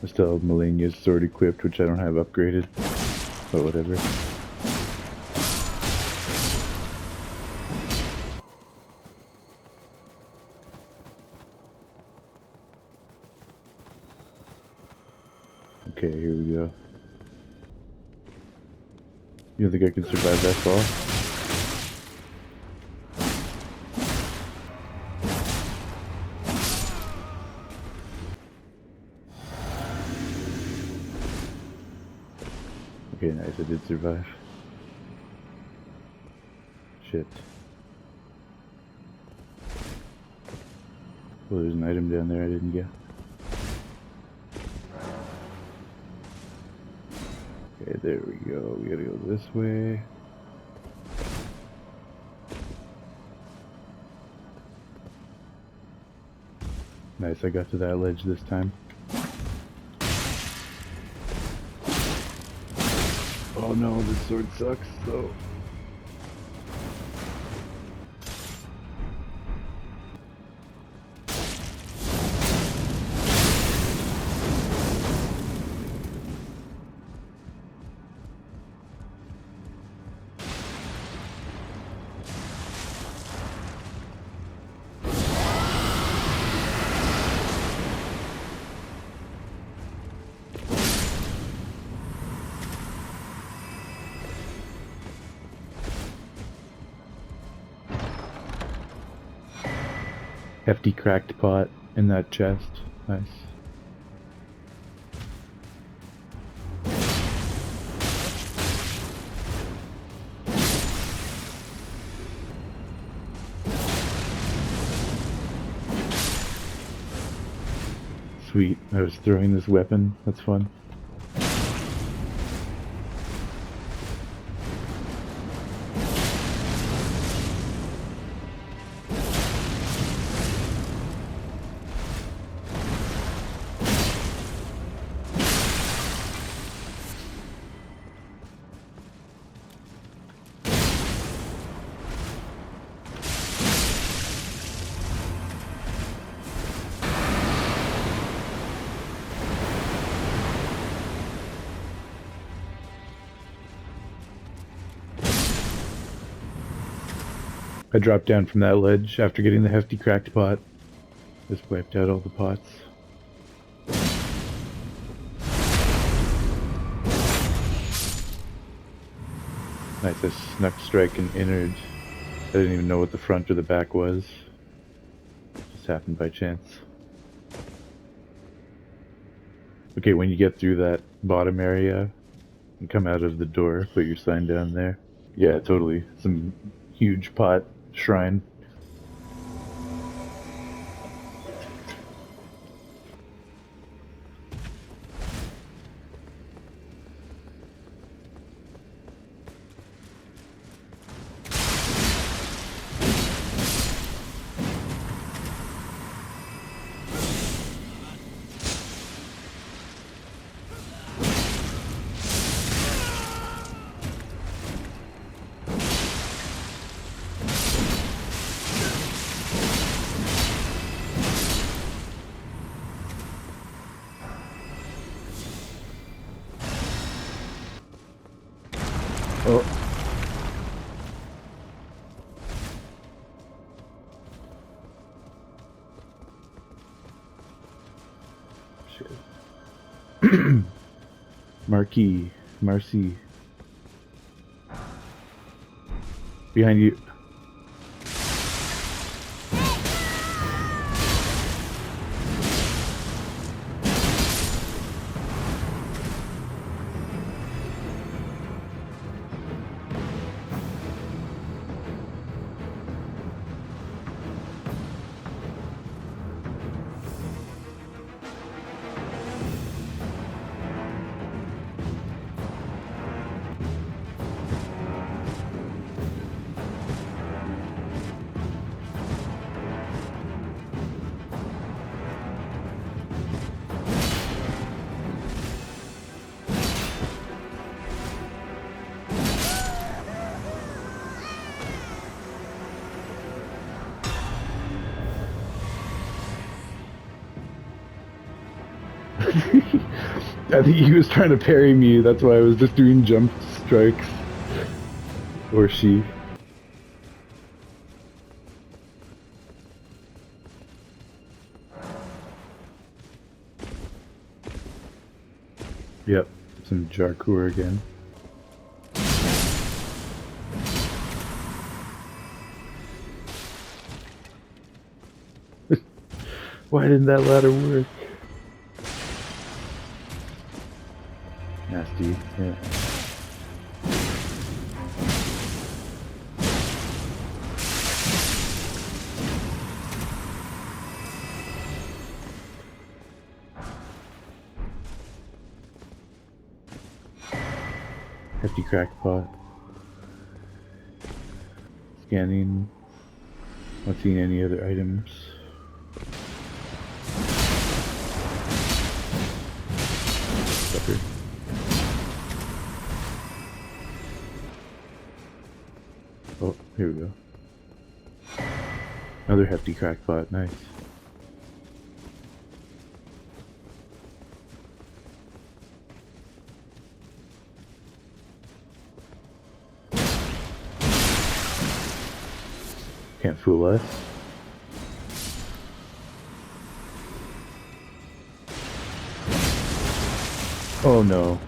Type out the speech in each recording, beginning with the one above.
I still have Melania's sword equipped, which I don't have upgraded. But whatever. Okay, here we go. You don't think I can survive that fall? Okay, nice, I did survive. Shit. Well, there's an item down there I didn't get. Okay, there we go. We gotta go this way. Nice, I got to that ledge this time. Oh no, this sword sucks, though. Hefty cracked pot in that chest. Nice. Sweet. I was throwing this weapon. That's fun. I dropped down from that ledge after getting the hefty cracked pot. Just wiped out all the pots. Nice, I snuck strike and innard. I didn't even know what the front or the back was. Just happened by chance. Okay, when you get through that bottom area and come out of the door, put your sign down there. Yeah, totally. Some huge pot shrine. Oh. Shit. Marcy. Behind you. I think he was trying to parry me, that's why I was just doing jump strikes. Or she. Yep, some Jarkour again. Why didn't that ladder work? Nasty, yeah. Hefty crackpot. Scanning. Not seeing any other items. Sucker. Oh, here we go. Another hefty crackpot, nice. Can't fool us. Oh no.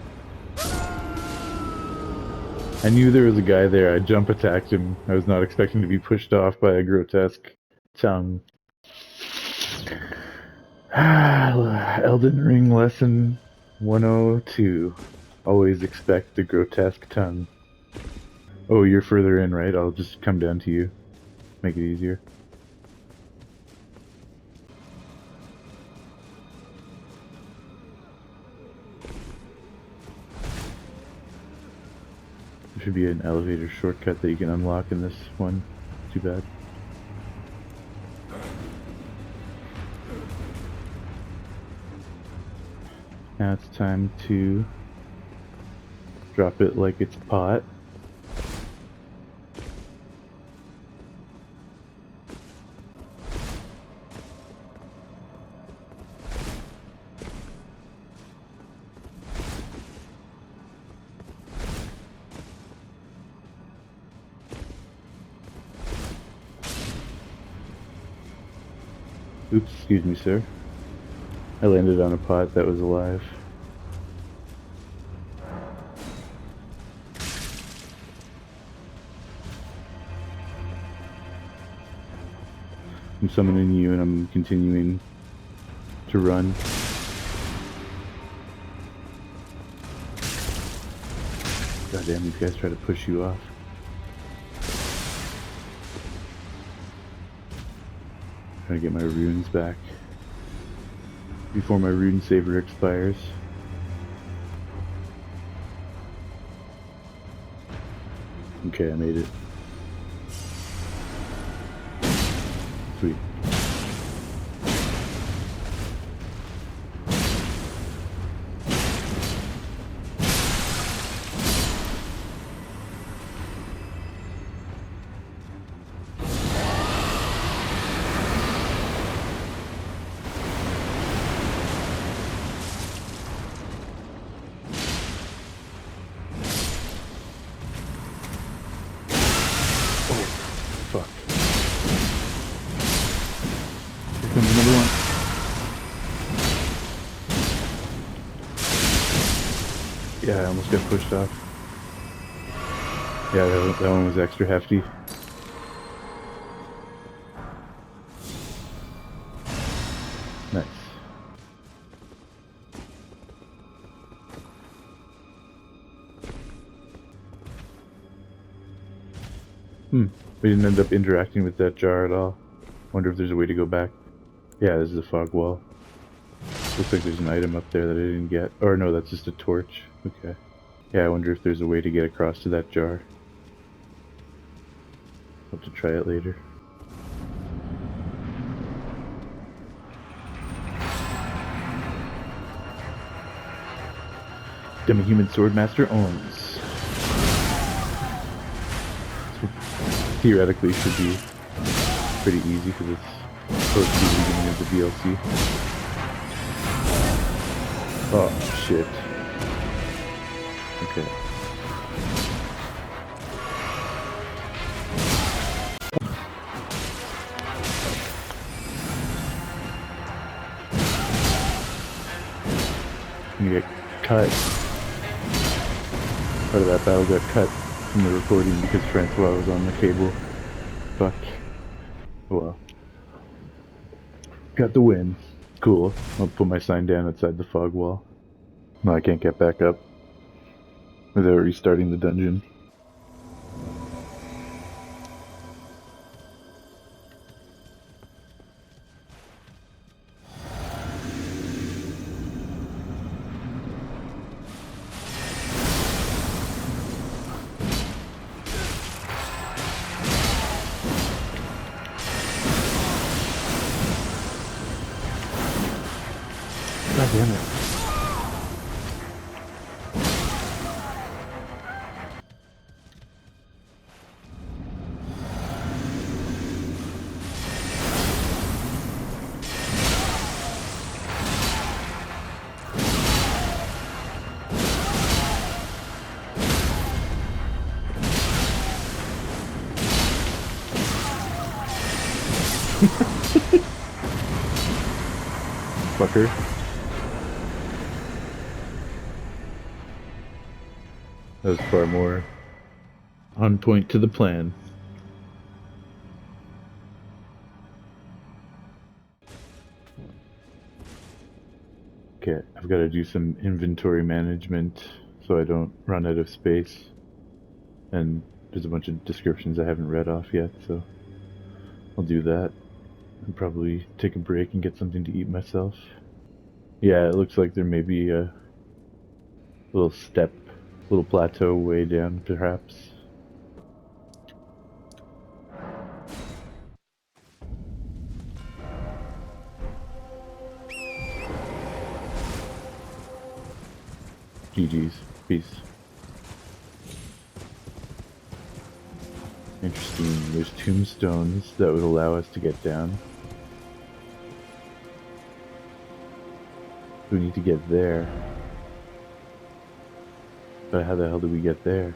I knew there was a guy there. I jump attacked him. I was not expecting to be pushed off by a grotesque tongue. Elden Ring lesson 102. Always expect the grotesque tongue. Oh, you're further in, right? I'll just come down to you. Make it easier. There should be an elevator shortcut that you can unlock in this one. Too bad. Now it's time to drop it like it's pot. Oops, excuse me, sir. I landed on a pot that was alive. I'm summoning you and I'm continuing to run. God damn, these guys try to push you off. Trying to get my runes back before my rune saver expires. Okay, I made it. Sweet. Fuck. Here comes another one. Yeah, I almost got pushed off. Yeah, that one was extra hefty. Nice. We didn't end up interacting with that jar at all. Wonder if there's a way to go back. Yeah, this is a fog wall. Looks like there's an item up there that I didn't get. Or no, that's just a torch. Okay. Yeah, I wonder if there's a way to get across to that jar. I'll have to try it later. Demi-human Swordmaster owns. Theoretically should be pretty easy because it's supposed to be the beginning of the DLC. Oh, shit. Okay. You get cut. Part of that battle got cut from the recording because Francois was on the cable. Fuck. Well. Got the win. Cool. I'll put my sign down outside the fog wall. No, I can't get back up without restarting the dungeon. God damn it. Fucker. That was far more on point to the plan. Okay, I've got to do some inventory management so I don't run out of space. And there's a bunch of descriptions I haven't read off yet, so I'll do that. And probably take a break and get something to eat myself. Yeah, it looks like there may be a little step, little plateau way down, perhaps. GG's. Peace. Interesting. There's tombstones that would allow us to get down. We need to get there. But how the hell do we get there?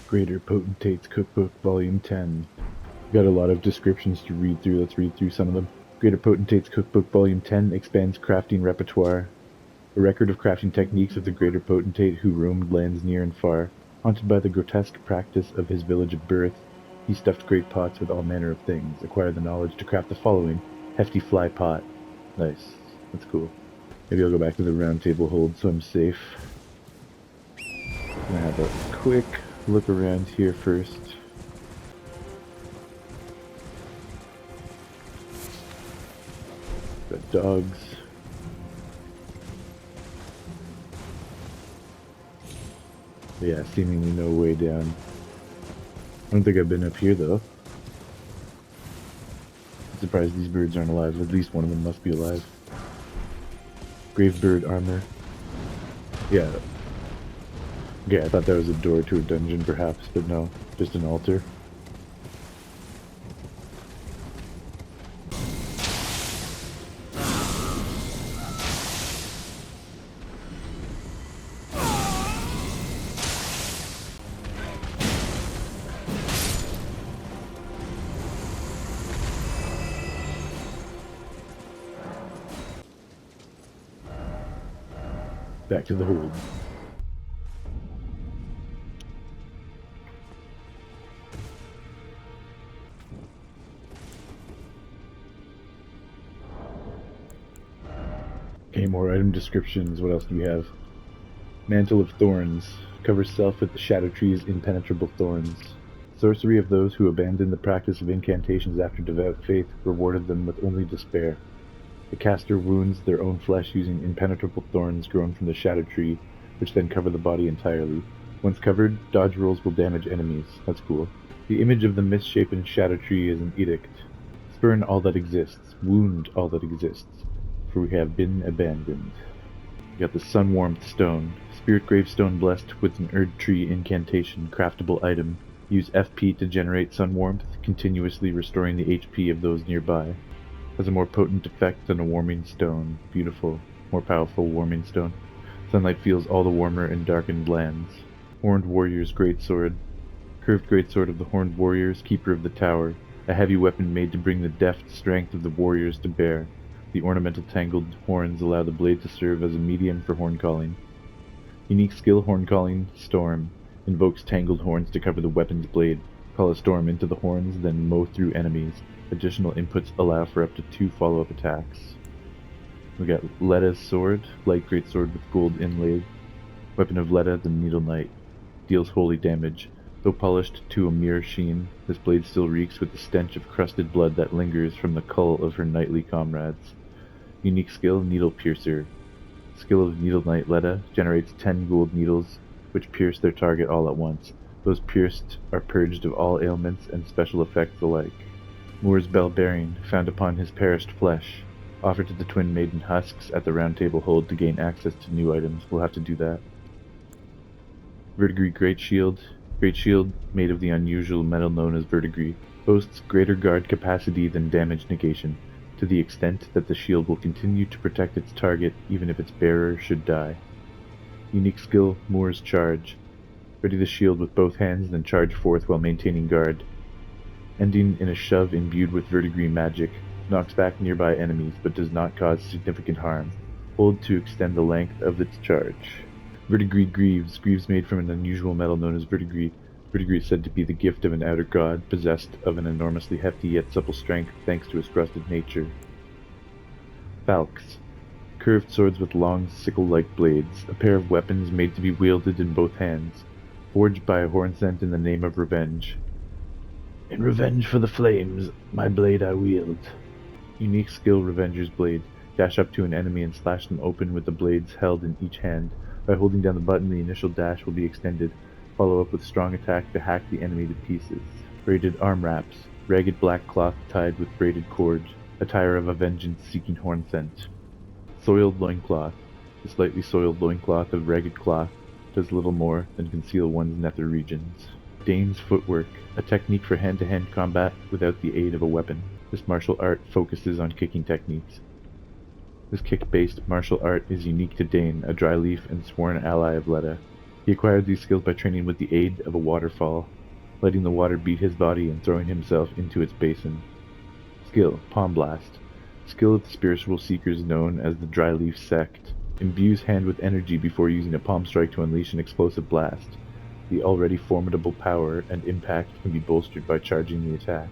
Greater Potentate's Cookbook, Volume 10. Got a lot of descriptions to read through. Let's read through some of them. Greater Potentate's Cookbook, Volume 10 expands crafting repertoire. A record of crafting techniques of the Greater Potentate who roamed lands near and far. Haunted by the grotesque practice of his village of birth, he stuffed great pots with all manner of things. Acquired the knowledge to craft the following: hefty fly pot. Nice. That's cool. Maybe I'll go back to the Roundtable Hold so I'm safe. I'm gonna have a quick look around here first. Got dogs. But yeah, seemingly no way down. I don't think I've been up here though. I'm surprised these birds aren't alive. At least one of them must be alive. Grave bird armor. Yeah. Okay, I thought that was a door to a dungeon perhaps, but no, just an altar. Back to the hold. Okay, more item descriptions. What else do we have? Mantle of Thorns. Covers self with the shadow tree's impenetrable thorns. Sorcery of those who abandoned the practice of incantations after devout faith rewarded them with only despair. The caster wounds their own flesh using impenetrable thorns grown from the shadow tree, which then cover the body entirely. Once covered, dodge rolls will damage enemies. That's cool. The image of the misshapen shadow tree is an edict. Spurn all that exists. Wound all that exists. For we have been abandoned. We got the Sun Warmth Stone. Spirit Gravestone blessed with an Erd Tree incantation, craftable item. Use FP to generate Sun Warmth, continuously restoring the HP of those nearby. Has a more potent effect than a warming stone. Beautiful. More powerful warming stone. Sunlight feels all the warmer in darkened lands. Horned Warrior's Greatsword. Curved Greatsword of the Horned Warriors, Keeper of the Tower. A heavy weapon made to bring the deft strength of the warriors to bear. The ornamental tangled horns allow the blade to serve as a medium for horn calling. Unique skill Horn Calling Storm. Invokes tangled horns to cover the weapon's blade. Call a storm into the horns, then mow through enemies. Additional inputs allow for up to 2 follow-up attacks. We got Letta's Sword. Light Greatsword with gold inlaid. Weapon of Letta, the Needle Knight. Deals holy damage. Though polished to a mere sheen, this blade still reeks with the stench of crusted blood that lingers from the cull of her knightly comrades. Unique skill, Needle Piercer. Skill of Needle Knight Letta generates 10 gold needles, which pierce their target all at once. Those pierced are purged of all ailments and special effects alike. Moor's Bell Bearing, found upon his perished flesh. Offered to the Twin Maiden Husks at the Roundtable Hold to gain access to new items. We'll have to do that. Verdigris Great Shield. Great Shield, made of the unusual metal known as verdigris, boasts greater guard capacity than damage negation, to the extent that the shield will continue to protect its target even if its bearer should die. Unique skill, Moor's Charge. Ready the shield with both hands, then charge forth while maintaining guard. Ending in a shove imbued with verdigris magic, knocks back nearby enemies but does not cause significant harm. Hold to extend the length of its charge. Verdigris Greaves. Greaves made from an unusual metal known as verdigris. Verdigris is said to be the gift of an outer god, possessed of an enormously hefty yet supple strength thanks to its rusted nature. Falx. Curved swords with long, sickle-like blades, a pair of weapons made to be wielded in both hands, forged by a hornsent in the name of revenge. In revenge for the flames, my blade I wield. Unique skill, Revenger's Blade. Dash up to an enemy and slash them open with the blades held in each hand. By holding down the button, the initial dash will be extended. Follow up with strong attack to hack the enemy to pieces. Braided Arm Wraps. Ragged black cloth tied with braided cord. Attire of a vengeance-seeking hornsent. Soiled Loincloth. The slightly soiled loincloth of ragged cloth does little more than conceal one's nether regions. Dane's Footwork. A technique for hand-to-hand combat without the aid of a weapon. This martial art focuses on kicking techniques. This kick-based martial art is unique to Dane, a dry leaf and sworn ally of Letta. He acquired these skills by training with the aid of a waterfall, letting the water beat his body and throwing himself into its basin. Skill, Palm Blast. Skill of the spiritual seekers known as the Dry Leaf Sect. Imbues hand with energy before using a palm strike to unleash an explosive blast. The already formidable power and impact can be bolstered by charging the attack.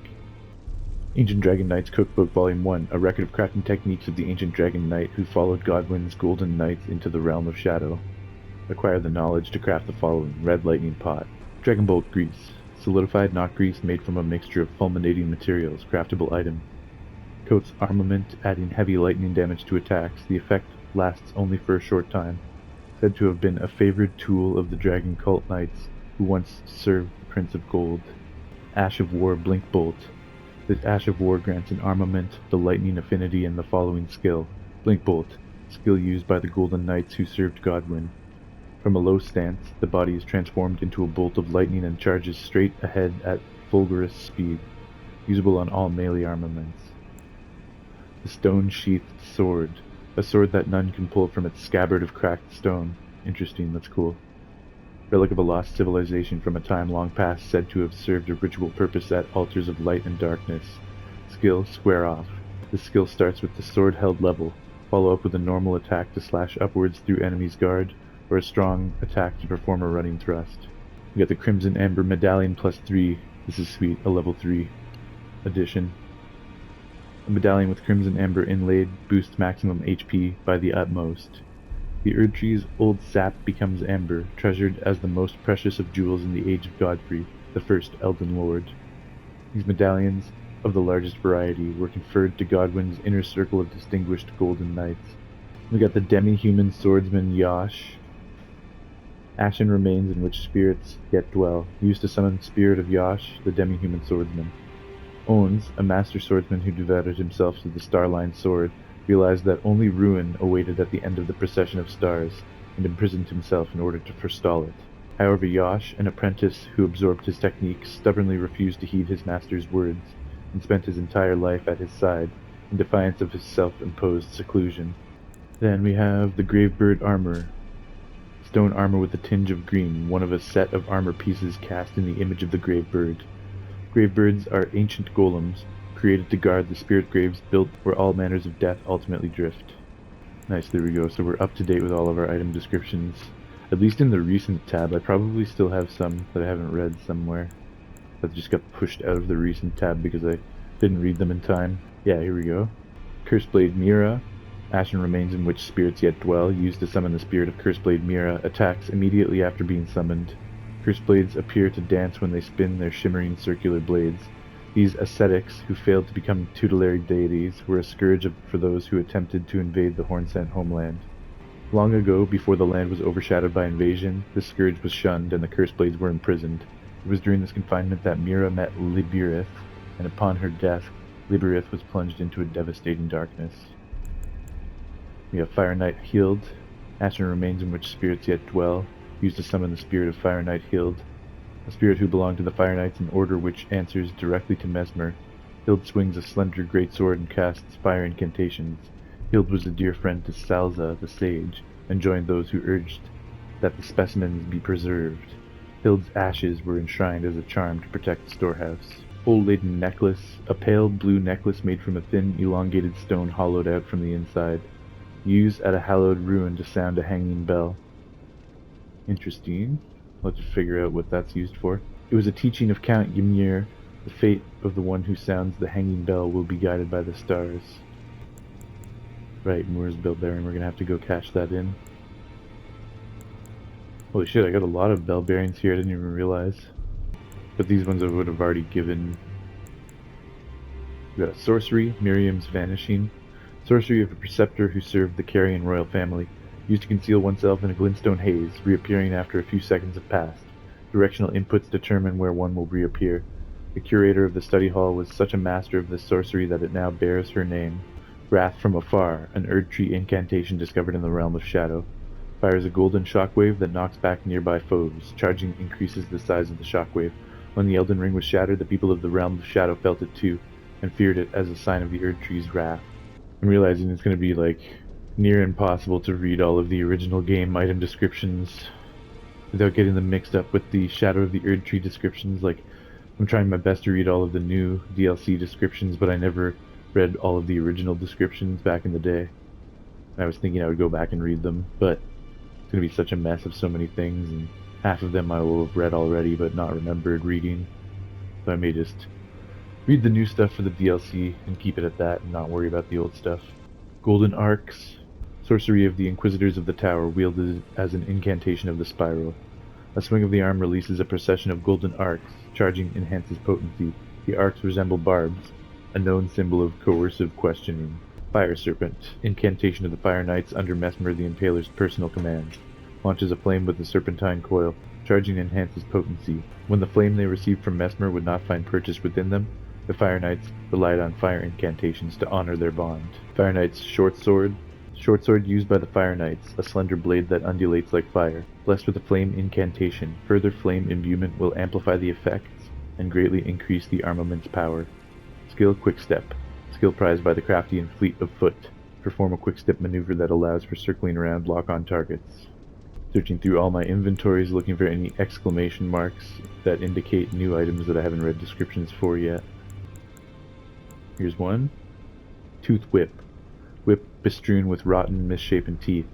Ancient Dragon Knight's Cookbook Volume 1, a record of crafting techniques of the ancient dragon knight who followed Godwyn's golden knights into the realm of shadow. Acquire the knowledge to craft the following: Red Lightning Pot. Dragon Bolt Grease. Solidified knot grease made from a mixture of fulminating materials, craftable item. Coats armament, adding heavy lightning damage to attacks. The effect lasts only for a short time. Said to have been a favored tool of the Dragon Cult Knights, who once served the Prince of Gold. Ash of War Blink Bolt. This Ash of War grants an armament, the lightning affinity, and the following skill. Blink Bolt. Skill used by the Golden Knights who served Godwyn. From a low stance, the body is transformed into a bolt of lightning and charges straight ahead at fulgurous speed. Usable on all melee armaments. The Stone-Sheathed Sword. A sword that none can pull from its scabbard of cracked stone. Interesting, that's cool. Relic of a lost civilization from a time long past, said to have served a ritual purpose at altars of light and darkness. Skill, Square Off. This skill starts with the sword held level. Follow up with a normal attack to slash upwards through enemy's guard, or a strong attack to perform a running thrust. We got the Crimson Amber Medallion +3. This is sweet, a level 3 addition. A medallion with Crimson Amber inlaid boosts maximum HP by the utmost. The Erd Tree's old sap becomes amber, treasured as the most precious of jewels in the Age of Godfrey, the first Elden Lord. These medallions, of the largest variety, were conferred to Godwyn's inner circle of distinguished golden knights. We got the Demi-Human Swordsman Yosh. Ashen remains in which spirits yet dwell, used to summon Spirit of Yosh, the Demi-Human Swordsman. Owns, a master swordsman who devoted himself to the Starline sword, realized that only ruin awaited at the end of the procession of stars, and imprisoned himself in order to forestall it. However, Yash, an apprentice who absorbed his techniques, stubbornly refused to heed his master's words, and spent his entire life at his side, in defiance of his self-imposed seclusion. Then we have the Gravebird Armor. Stone armor with a tinge of green, one of a set of armor pieces cast in the image of the Gravebird. Gravebirds are ancient golems, created to guard the spirit graves built where all manners of death ultimately drift. Nice, there we go. So we're up to date with all of our item descriptions. At least in the recent tab. I probably still have some that I haven't read somewhere. That just got pushed out of the recent tab because I didn't read them in time. Yeah, here we go. Curseblade Mira. Ashen remains in which spirits yet dwell, used to summon the spirit of Curseblade Mira, attacks immediately after being summoned. Curseblades appear to dance when they spin their shimmering circular blades. These ascetics, who failed to become tutelary deities, were a scourge for those who attempted to invade the Hornsent homeland. Long ago, before the land was overshadowed by invasion, this scourge was shunned and the Curseblades were imprisoned. It was during this confinement that Mira met Libirith, and upon her death, Libirith was plunged into a devastating darkness. We have Fire Knight Healed. Ashen remains in which spirits yet dwell, used to summon the spirit of Fire Knight Healed. A spirit who belonged to the Fire Knights, an order which answers directly to Mesmer. Hild swings a slender greatsword and casts fire incantations. Hild was a dear friend to Salza, the sage, and joined those who urged that the specimens be preserved. Hild's ashes were enshrined as a charm to protect the storehouse. Old Laden Necklace, a pale blue necklace made from a thin, elongated stone hollowed out from the inside. Use at a hallowed ruin to sound a hanging bell. Interesting. Let's figure out what that's used for. It was a teaching of Count Ymir. The fate of the one who sounds the hanging bell will be guided by the stars. Right, Moor's Bell Bearing, we're gonna have to go cash that in. Holy shit, I got a lot of bell bearings here, I didn't even realize. But these ones I would have already given. We got a sorcery, Miriam's Vanishing. Sorcery of a preceptor who served the Carrion royal family. Used to conceal oneself in a glintstone haze, reappearing after a few seconds have passed. Directional inputs determine where one will reappear. The curator of the study hall was such a master of this sorcery that it now bears her name. Wrath from Afar, an Erdtree incantation discovered in the realm of shadow. Fires a golden shockwave that knocks back nearby foes. Charging increases the size of the shockwave. When the Elden Ring was shattered, the people of the realm of shadow felt it too, and feared it as a sign of the Erdtree's wrath. I'm realizing it's going to be like near impossible to read all of the original game item descriptions without getting them mixed up with the Shadow of the Erdtree descriptions. Like, I'm trying my best to read all of the new DLC descriptions, but I never read all of the original descriptions back in the day. I was thinking I would go back and read them, but it's going to be such a mess of so many things, and half of them I will have read already but not remembered reading. So I may just read the new stuff for the DLC and keep it at that and not worry about the old stuff. Golden Arcs. Sorcery of the Inquisitors of the Tower, wielded as an incantation of the Spiral. A swing of the arm releases a procession of golden arcs. Charging enhances potency. The arcs resemble barbs, a known symbol of coercive questioning. Fire Serpent. Incantation of the Fire Knights under Mesmer the Impaler's personal command. Launches a flame with a serpentine coil. Charging enhances potency. When the flame they received from Mesmer would not find purchase within them, the Fire Knights relied on fire incantations to honor their bond. Fire Knight's Short Sword. Short sword used by the Fire Knights, a slender blade that undulates like fire. Blessed with a flame incantation, further flame imbuement will amplify the effects and greatly increase the armament's power. Skill Quickstep. Skill prized by the crafty and fleet of foot. Perform a quickstep maneuver that allows for circling around lock-on targets. Searching through all my inventories looking for any exclamation marks that indicate new items that I haven't read descriptions for yet. Here's one. Tooth Whip. Whip bestrewn with rotten, misshapen teeth.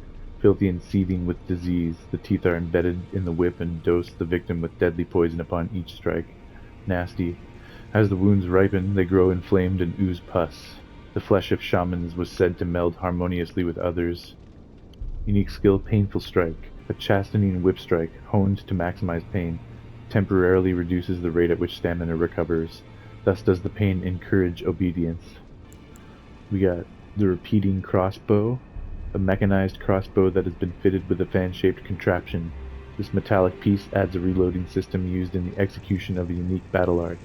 Filthy and seething with disease, the teeth are embedded in the whip and dose the victim with deadly poison upon each strike. Nasty. As the wounds ripen, they grow inflamed and ooze pus. The flesh of shamans was said to meld harmoniously with others. Unique skill, Painful Strike. A chastening whip strike, honed to maximize pain, temporarily reduces the rate at which stamina recovers. Thus does the pain encourage obedience. We got the Repeating Crossbow, a mechanized crossbow that has been fitted with a fan-shaped contraption. This metallic piece adds a reloading system used in the execution of a unique battle art.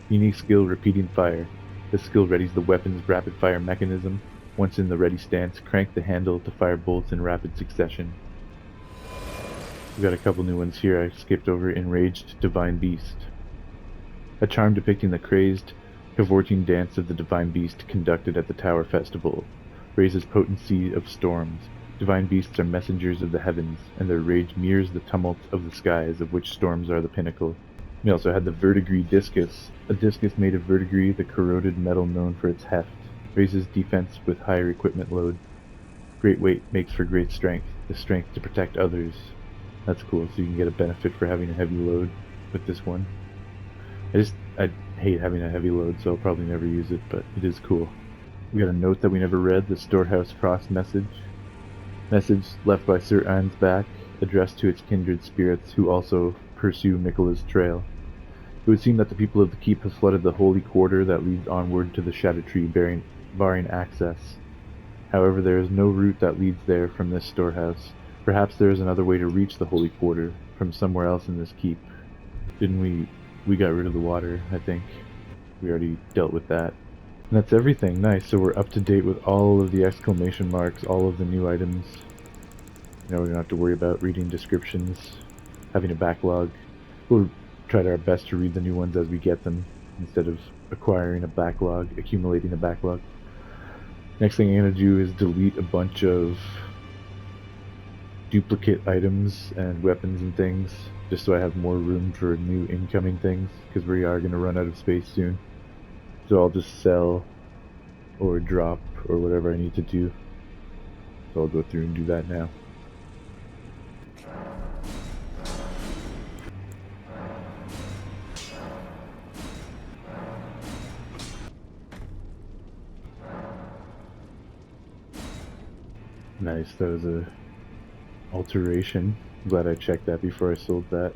Unique skill, Repeating Fire. This skill readies the weapon's rapid-fire mechanism. Once in the ready stance, crank the handle to fire bolts in rapid succession. We got a couple new ones here. I skipped over Enraged Divine Beast. A charm depicting the crazed, cavorting dance of the Divine Beast conducted at the Tower Festival. Raises potency of storms. Divine beasts are messengers of the heavens, and their rage mirrors the tumult of the skies, of which storms are the pinnacle. We also had the Verdigris Discus, a discus made of verdigris, the corroded metal known for its heft. Raises defense with higher equipment load. Great weight makes for great strength, the strength to protect others. That's cool, so you can get a benefit for having a heavy load with this one. I hate having a heavy load, so I'll probably never use it, but it is cool. We got a note that we never read, the Storehouse Cross message. Message left by Sir Ansbach, addressed to its kindred spirits who also pursue Miquella's trail. It would seem that the people of the keep have flooded the holy quarter that leads onward to the Shadow Tree, barring access. However, there is no route that leads there from this storehouse. Perhaps there is another way to reach the holy quarter from somewhere else in this keep. Didn't we got rid of the water, I think. We already dealt with that. And that's everything. Nice. So we're up to date with all of the exclamation marks, all of the new items. Now we don't have to worry about reading descriptions, having a backlog. We'll try our best to read the new ones as we get them, instead of acquiring a backlog, accumulating a backlog. Next thing I'm going to do is delete a bunch of duplicate items and weapons and things, just so I have more room for new incoming things, because we are going to run out of space soon. So I'll just sell or drop or whatever I need to do. So I'll go through and do that now. Nice, that was a alteration. I'm glad I checked that before I sold that.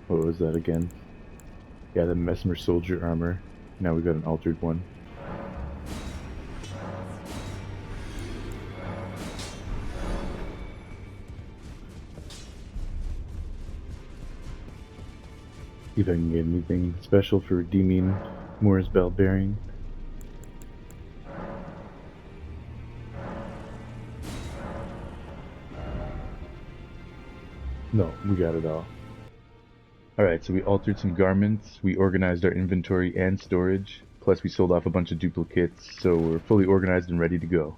What was that again? Yeah, the Mesmer Soldier armor. Now we got an altered one. See if I can get anything special for redeeming Moore's Bell Bearing. No, we got it all. Alright, so we altered some garments, we organized our inventory and storage, plus we sold off a bunch of duplicates, so we're fully organized and ready to go.